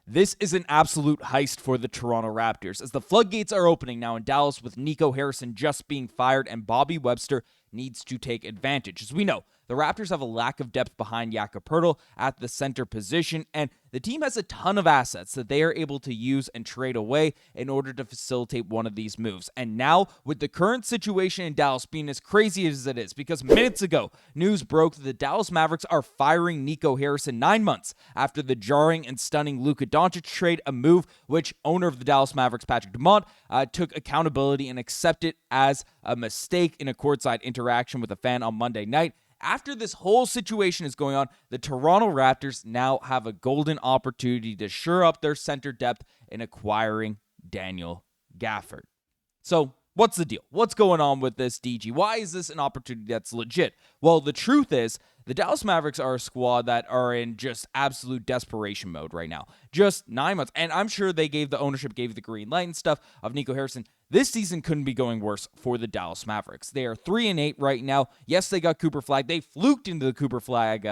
This is an absolute heist for the Toronto Raptors, as the floodgates are opening now in Dallas with Nico Harrison just being fired and Bobby Webster needs to take advantage. As we know, the Raptors have a lack of depth behind Jakob at the center position, and the team has a ton of assets that they are able to use and trade away in order to facilitate one of these moves. And now, with the current situation in Dallas being as crazy as it is, because minutes ago, news broke that the Dallas Mavericks are firing Nico Harrison 9 months after the jarring and stunning Luka Doncic trade, a move which owner of the Dallas Mavericks, Patrick Dumont, took accountability and accepted as a mistake in a courtside interaction with a fan on Monday night. After this whole situation is going on, the Toronto Raptors now have a golden opportunity to shore up their center depth in acquiring Daniel Gafford. So, what's the deal? What's going on with this, DG? Why is this an opportunity that's legit? Well, the truth is, the Dallas Mavericks are a squad that are in just absolute desperation mode right now. Just 9 months. And I'm sure the ownership gave the green light and stuff of Nico Harrison. This season couldn't be going worse for the Dallas Mavericks. They are 3-8 right now. Yes, they got Cooper Flag. They fluked into the Cooper Flag,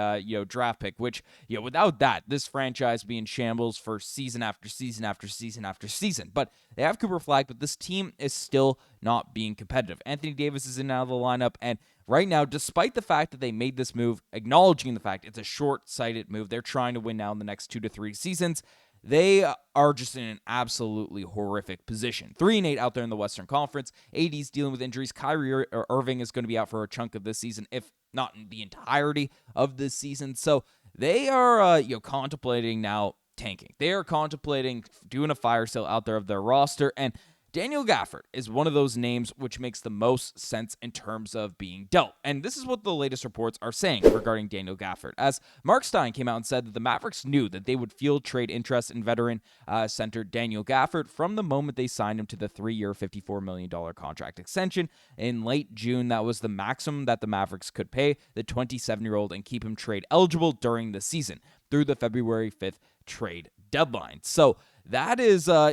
draft pick, which, without that, this franchise be in shambles for season after season after season after season. But they have Cooper Flag, but this team is still not being competitive. Anthony Davis is in and out of the lineup, and right now, despite the fact that they made this move, acknowledging the fact it's a short-sighted move, they're trying to win now in the next 2 to 3 seasons. They are just in an absolutely horrific position. 3-8 out there in the Western Conference. AD's dealing with injuries. Kyrie Irving is going to be out for a chunk of this season, if not the entirety of this season. So they are contemplating now tanking. They are contemplating doing a fire sale out there of their roster, and Daniel Gafford is one of those names which makes the most sense in terms of being dealt. And this is what the latest reports are saying regarding Daniel Gafford. As Mark Stein came out and said that the Mavericks knew that they would field trade interest in veteran center Daniel Gafford from the moment they signed him to the 3-year, $54 million contract extension in late June. That was the maximum that the Mavericks could pay the 27-year-old and keep him trade eligible during the season through the February 5th trade deadline. So that is, a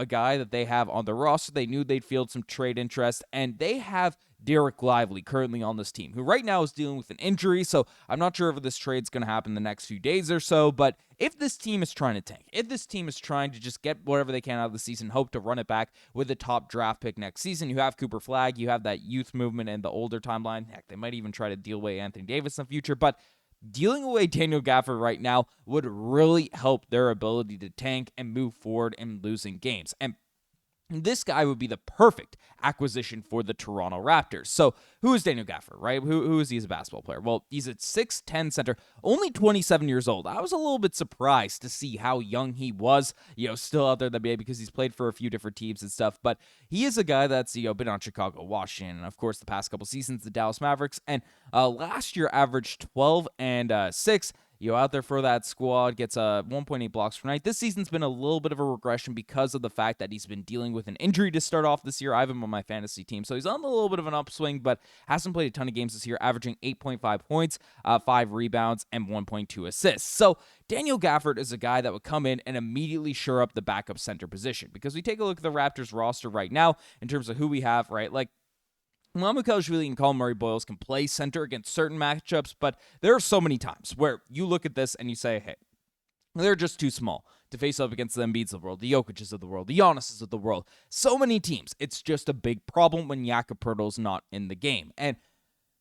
guy that they have on the roster. They knew they'd field some trade interest, and they have Derek Lively currently on this team, who right now is dealing with an injury, so I'm not sure if this trade's going to happen the next few days or so, but if this team is trying to tank, if this team is trying to just get whatever they can out of the season, hope to run it back with a top draft pick next season, you have Cooper Flag, you have that youth movement and the older timeline. Heck, they might even try to deal away Anthony Davis in the future, but dealing away Daniel Gafford right now would really help their ability to tank and move forward in losing games. And this guy would be the perfect acquisition for the Toronto Raptors. So who is Daniel Gafford, right? Who is he as a basketball player? Well, he's a 6'10 center, only 27 years old. I was a little bit surprised to see how young he was, still out there in the NBA because he's played for a few different teams and stuff. But he is a guy that's, been on Chicago, Washington, and of course the past couple seasons, the Dallas Mavericks. And last year averaged 12 and 6. Out there for that squad, gets 1.8 blocks per night. This season's been a little bit of a regression because of the fact that he's been dealing with an injury to start off this year. I have him on my fantasy team, so he's on a little bit of an upswing, but hasn't played a ton of games this year, averaging 8.5 points, 5 rebounds, and 1.2 assists. So Daniel Gafford is a guy that would come in and immediately shore up the backup center position, because we take a look at the Raptors roster right now in terms of who we have, right? Like, Mamukelashvili and Colin Murray-Boyles can play center against certain matchups, but there are so many times where you look at this and you say, hey, they're just too small to face up against the Embiids of the world, the Jokic's of the world, the Giannis's of the world. So many teams. It's just a big problem when Jakob Poeltl's not in the game. And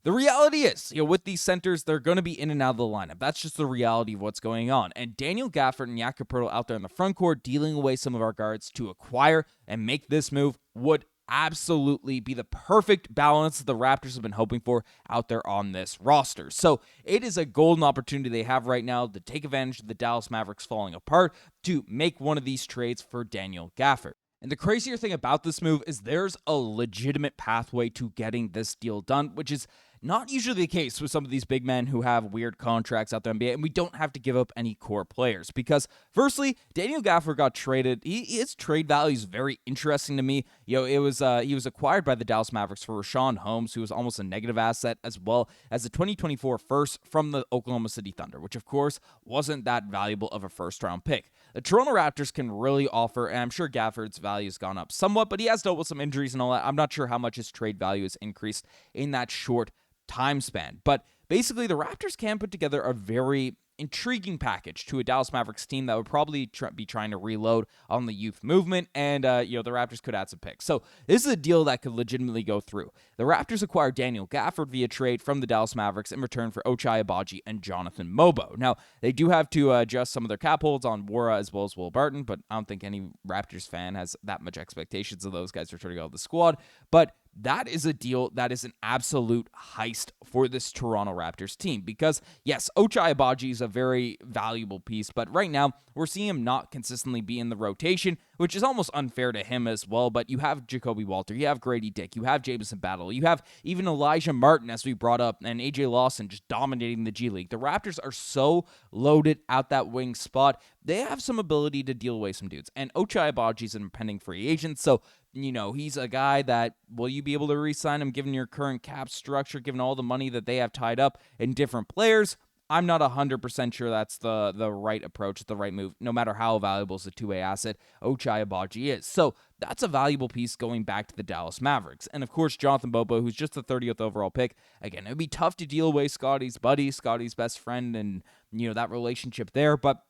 the reality is, with these centers, they're going to be in and out of the lineup. That's just the reality of what's going on. And Daniel Gafford and Jakob Poeltl out there in the front court dealing away some of our guards to acquire and make this move would absolutely be the perfect balance that the Raptors have been hoping for out there on this roster. So it is a golden opportunity they have right now to take advantage of the Dallas Mavericks falling apart to make one of these trades for Daniel Gafford. And the crazier thing about this move is there's a legitimate pathway to getting this deal done, which is not usually the case with some of these big men who have weird contracts out there in the NBA, and we don't have to give up any core players. Because, firstly, Daniel Gafford got traded. His trade value is very interesting to me. He was acquired by the Dallas Mavericks for Rashawn Holmes, who was almost a negative asset, as well as a 2024 first from the Oklahoma City Thunder, which, of course, wasn't that valuable of a first-round pick. The Toronto Raptors can really offer, and I'm sure Gafford's value has gone up somewhat, but he has dealt with some injuries and all that. I'm not sure how much his trade value has increased in that short time span. But basically, the Raptors can put together a very intriguing package to a Dallas Mavericks team that would probably be trying to reload on the youth movement, and the Raptors could add some picks. So this is a deal that could legitimately go through. The Raptors acquired Daniel Gafford via trade from the Dallas Mavericks in return for Ochai Agbaji and Jonathan Mobo. Now, they do have to adjust some of their cap holds on Wara as well as Will Barton, but I don't think any Raptors fan has that much expectations of those guys returning out of the squad. But that is a deal that is an absolute heist for this Toronto Raptors team because, yes, Ochai Agbaji is a very valuable piece, but right now we're seeing him not consistently be in the rotation, which is almost unfair to him as well. But you have Jakob Poeltl, you have Gradey Dick, you have Jamison Battle, you have even Elijah Martin, as we brought up, and AJ Lawson just dominating the G League. The Raptors are so loaded out that wing spot. They have some ability to deal away some dudes, and Ochai Agbaji is an impending free agent, so he's a guy that, will you be able to re-sign him given your current cap structure, given all the money that they have tied up in different players? I'm not 100% sure that's the right approach, the right move, no matter how valuable as a two-way asset Ochai Agbaji is. So that's a valuable piece going back to the Dallas Mavericks. And of course, Jonathan Bobo, who's just the 30th overall pick. Again, it would be tough to deal away Scottie's buddy, Scottie's best friend, and, that relationship there. But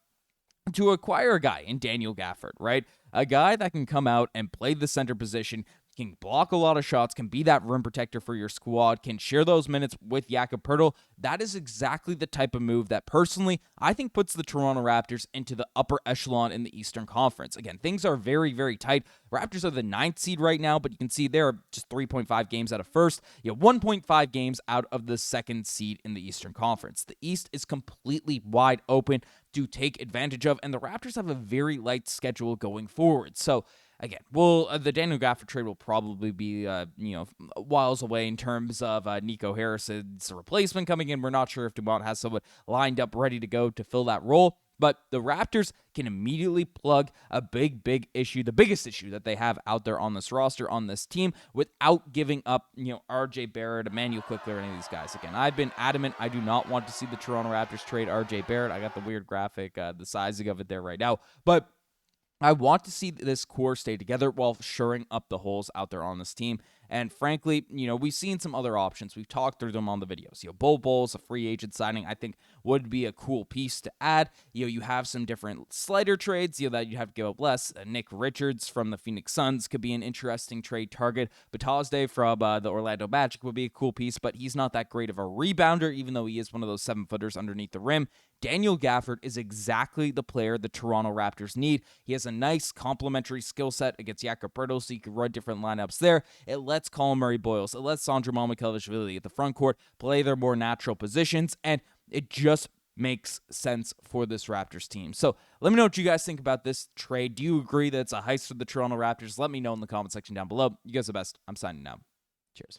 to acquire a guy in Daniel Gafford, right? A guy that can come out and play the center position, can block a lot of shots, can be that rim protector for your squad, can share those minutes with Jakob Poeltl. That is exactly the type of move that, personally, I think puts the Toronto Raptors into the upper echelon in the Eastern Conference. Again, things are very, very tight. Raptors are the 9th seed right now, but you can see they're just 3.5 games out of first, 1.5 games out of the 2nd seed in the Eastern Conference. The East is completely wide open to take advantage of, and the Raptors have a very light schedule going forward. So, again, the Daniel Gafford trade will probably be, whiles away in terms of Nico Harrison's replacement coming in. We're not sure if Dumont has someone lined up ready to go to fill that role, but the Raptors can immediately plug a big issue, the biggest issue that they have out there on this roster, on this team, without giving up, RJ Barrett, Immanuel Quickley, or any of these guys. Again, I've been adamant I do not want to see the Toronto Raptors trade RJ Barrett. I got the weird graphic, the sizing of it there right now, but I want to see this core stay together while shoring up the holes out there on this team. And frankly, we've seen some other options. We've talked through them on the videos. Bol Bol's a free agent signing, I think would be a cool piece to add. You have some different slider trades, that you have to give up less. Nick Richards from the Phoenix Suns could be an interesting trade target. Batasde from the Orlando Magic would be a cool piece, but he's not that great of a rebounder, even though he is one of those 7-footers underneath the rim. Daniel Gafford is exactly the player the Toronto Raptors need. He has a nice complementary skill set against Jakob Poeltl, so you can run different lineups there. It lets Colin Murray-Boyles, it lets Sandro Mamakhelishvili at the front court play their more natural positions, and it just makes sense for this Raptors team. So let me know what you guys think about this trade. Do you agree that it's a heist for the Toronto Raptors? Let me know in the comment section down below. You guys are the best. I'm signing out. Cheers.